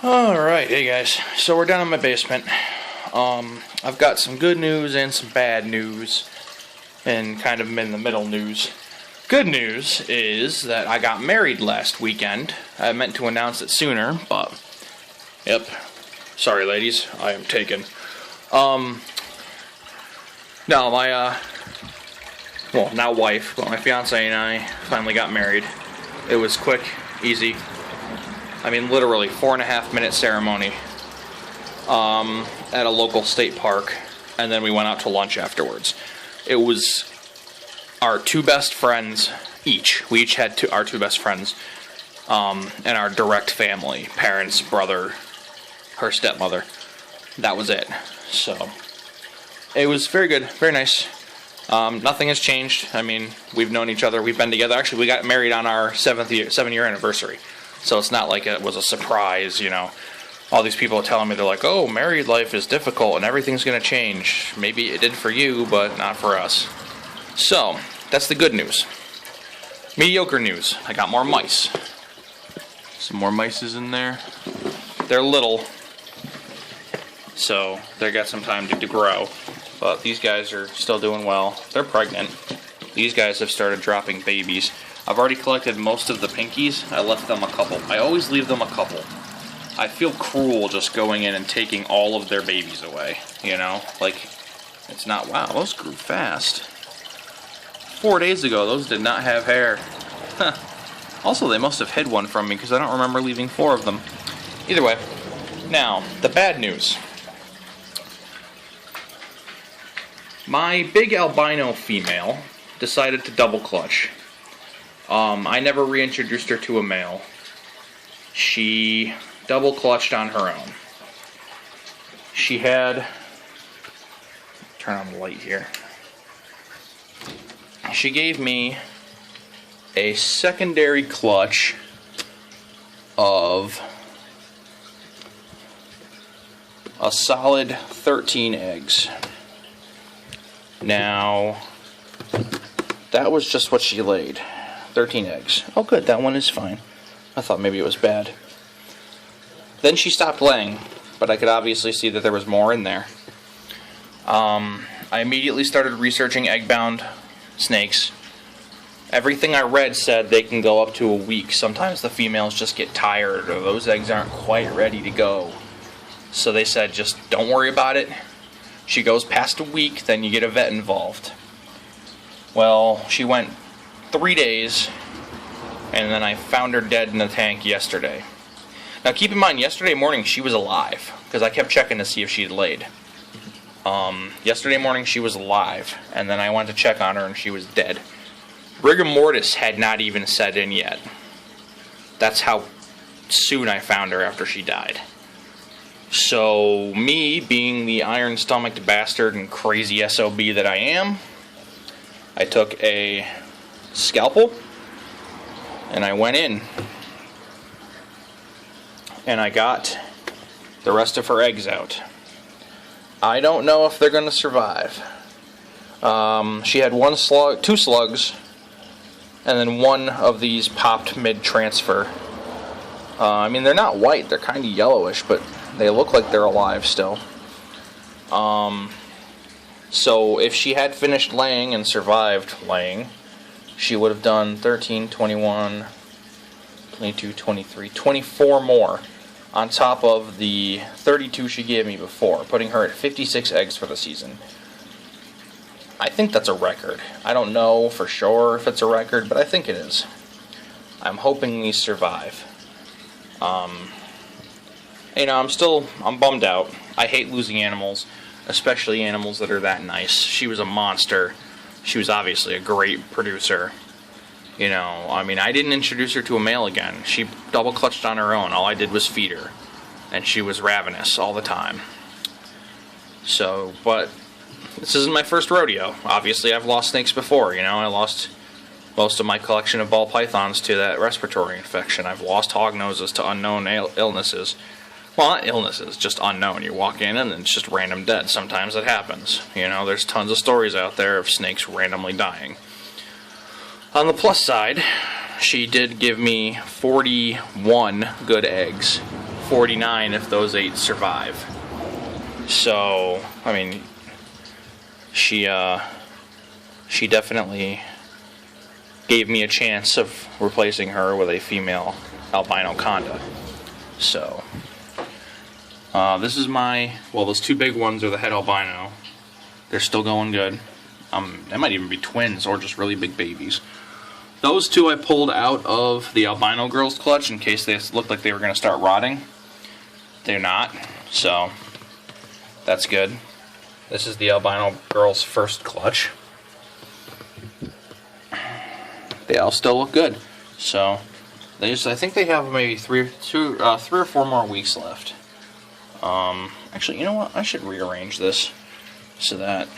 Alright, hey guys, so we're down in my basement. I've got some good news and some bad news, and kind of in the middle news. Good news is that I got married last weekend. I meant to announce it sooner, but, yep, sorry ladies, I am taken. No, my, well, not wife, but my fiance and I finally got married. It was quick, easy. I mean, literally 4.5-minute ceremony at a local state park, and then we went out to lunch afterwards. It was our two best friends each. We each had our two best friends, and our direct family, parents, brother, her stepmother. That was it. So it was very good, very nice. Nothing has changed. I mean, we've known each other. We've been together. Actually, we got married on our 7-year anniversary. So it's not like it was a surprise, you know. All these people are telling me, they're like, oh, married life is difficult and everything's going to change. Maybe it did for you, but not for us. So, that's the good news. Mediocre news. I got more mice. Some more mices in there. They're little, so they got some time to grow. But these guys are still doing well. They're pregnant. These guys have started dropping babies. I've already collected most of the pinkies. I left them a couple. I always leave them a couple. I feel cruel just going in and taking all of their babies away, you know? Like, it's not, wow, those grew fast. 4 days ago, those did not have hair. Huh. Also, they must have hid one from me because I don't remember leaving 4 of them. Either way, now, the bad news. My big albino female decided to double clutch. I never reintroduced her to a male. She double clutched on her own. She had, turn on the light here. She gave me a secondary clutch of a solid 13 eggs. Now, that was just what she laid. 13 eggs. Oh good, that one is fine. I thought maybe it was bad. Then she stopped laying, but I could obviously see that there was more in there. I immediately started researching egg-bound snakes. Everything I read said they can go up to a week. Sometimes the females just get tired, or those eggs aren't quite ready to go. So they said, just don't worry about it. She goes past a week, then you get a vet involved. Well, she went 3 days, and then I found her dead in the tank yesterday. Now keep in mind, yesterday morning she was alive, because I kept checking to see if she had laid. Yesterday morning she was alive, and then I went to check on her and she was dead. Rigor mortis had not even set in yet. That's how soon I found her after she died. So, me, being the iron-stomached bastard and crazy SOB that I am, I took a scalpel, and I went in, and I got the rest of her eggs out. I don't know if they're going to survive. She had 2 slugs, and then one of these popped mid-transfer. I mean, they're not white, they're kind of yellowish, but they look like they're alive still. So if she had finished laying and survived laying, she would have done 13, 21, 22, 23, 24 more on top of the 32 she gave me before, putting her at 56 eggs for the season. I think that's a record. I don't know for sure if it's a record, but I think it is. I'm hoping these survive. You know, I'm bummed out. I hate losing animals, especially animals that are that nice. She was a monster. She was obviously a great producer. You know, I mean, I didn't introduce her to a male again. She double clutched on her own. All I did was feed her. And she was ravenous all the time. So, but this isn't my first rodeo. Obviously, I've lost snakes before, you know. I lost most of my collection of ball pythons to that respiratory infection. I've lost hognoses to unknown illnesses. Well, not illnesses, just unknown. You walk in and it's just random dead. Sometimes it happens. You know, there's tons of stories out there of snakes randomly dying. On the plus side, she did give me 41 good eggs. 49 if those 8 survive. So, I mean, she definitely gave me a chance of replacing her with a female albino conda. So, this is my, well, those 2 big ones are the het albino. They're still going good. They might even be twins or just really big babies. Those 2 I pulled out of the albino girl's clutch in case they looked like they were going to start rotting. They're not, so that's good. This is the albino girl's first clutch. They all still look good. So I think they have maybe 3 or 4 more weeks left. Actually, you know what? I should rearrange this so that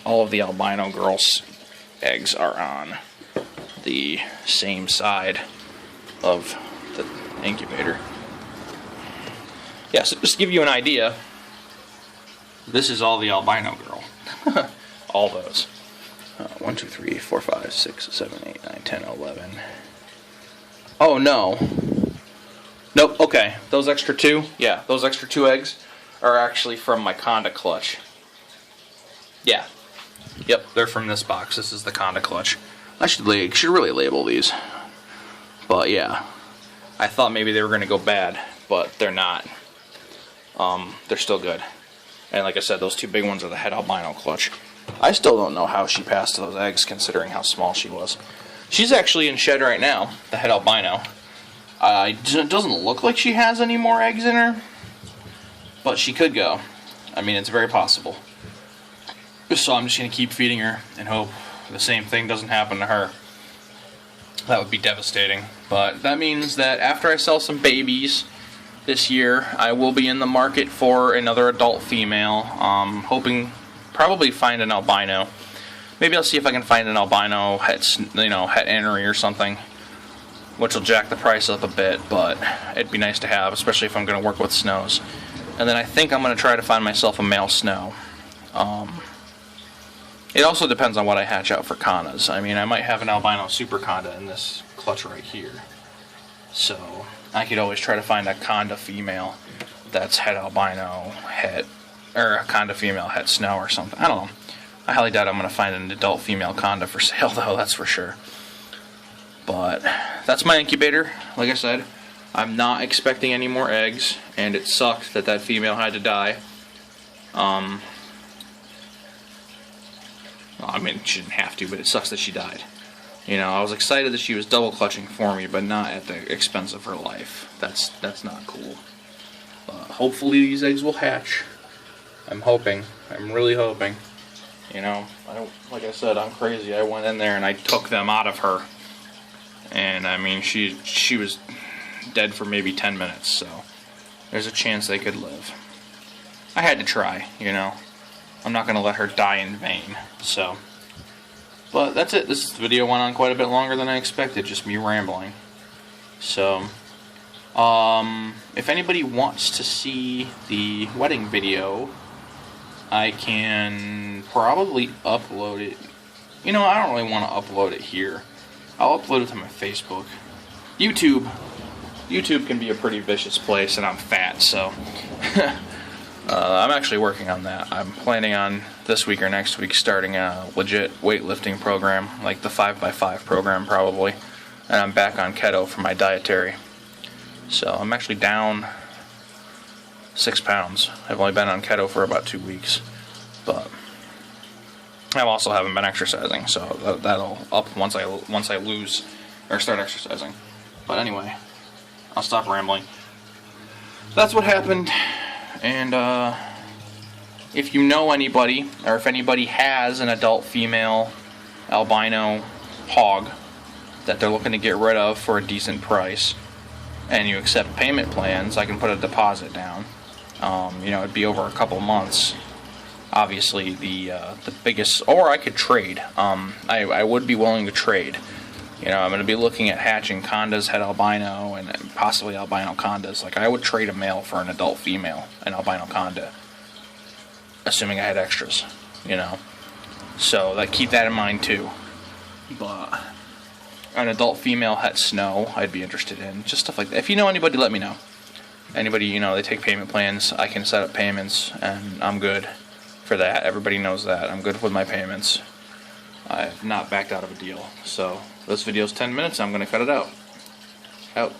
all of the albino girls' eggs are on the same side of the incubator. Yeah, so just to give you an idea, this is all the albino girl. All those. 1, 2, 3, 4, 5, 6, 7, 8, 9, 10, 11. Oh no. Nope, okay. Those extra 2, yeah, those extra 2 eggs are actually from my conda clutch. Yeah. Yep, they're from this box. This is the conda clutch. I should really label these. But yeah, I thought maybe they were going to go bad, but they're not. They're still good. And like I said, those 2 big ones are the het albino clutch. I still don't know how she passed those eggs, considering how small she was. She's actually in shed right now, the het albino. It doesn't look like she has any more eggs in her, but she could go. I mean, it's very possible. So I'm just going to keep feeding her and hope the same thing doesn't happen to her. That would be devastating. But that means that after I sell some babies this year, I will be in the market for another adult female. Hoping probably find an albino. Maybe I'll see if I can find an albino het entry or something, which will jack the price up a bit, but it'd be nice to have, especially if I'm going to work with snows. And then I think I'm going to try to find myself a male snow. It also depends on what I hatch out for condas. I mean, I might have an albino super conda in this clutch right here. So I could always try to find a conda female that's het albino, or a conda female het snow or something. I don't know. I highly doubt I'm going to find an adult female conda for sale, though, that's for sure. But that's my incubator. Like I said, I'm not expecting any more eggs, and it sucked that that female had to die. Well, I mean, she didn't have to, but it sucks that she died. You know, I was excited that she was double clutching for me, but not at the expense of her life. That's not cool. Hopefully these eggs will hatch. I'm hoping. I'm really hoping. You know, like I said, I'm crazy. I went in there and I took them out of her. And I mean, she was dead for maybe 10 minutes, so there's a chance they could live. I had to try, you know. I'm not going to let her die in vain, so. But that's it. This video went on quite a bit longer than I expected, just me rambling. So, if anybody wants to see the wedding video, I can probably upload it. You know, I don't really want to upload it here. I'll upload it to my Facebook. YouTube can be a pretty vicious place, and I'm fat, so. I'm actually working on that. I'm planning on this week or next week starting a legit weightlifting program, like the 5x5 program probably. And I'm back on keto for my dietary. So I'm actually down 6 pounds. I've only been on keto for about 2 weeks. But I also haven't been exercising, so that'll up once I lose or start exercising. But anyway, I'll stop rambling. That's what happened. And if you know anybody, or if anybody has an adult female albino hog that they're looking to get rid of for a decent price, and you accept payment plans, I can put a deposit down. You know, it'd be over a couple months. Obviously, the biggest, or I could trade. I would be willing to trade. You know, I'm going to be looking at hatching condas, het albino, and possibly albino condas. Like, I would trade a male for an adult female, an albino conda, assuming I had extras, you know. So, keep that in mind, too. But an adult female het snow, I'd be interested in. Just stuff like that. If you know anybody, let me know. Anybody, you know, they take payment plans. I can set up payments, and I'm good for that. Everybody knows that. I'm good with my payments. I've not backed out of a deal. So this video's 10 minutes. I'm going to cut it out. Out.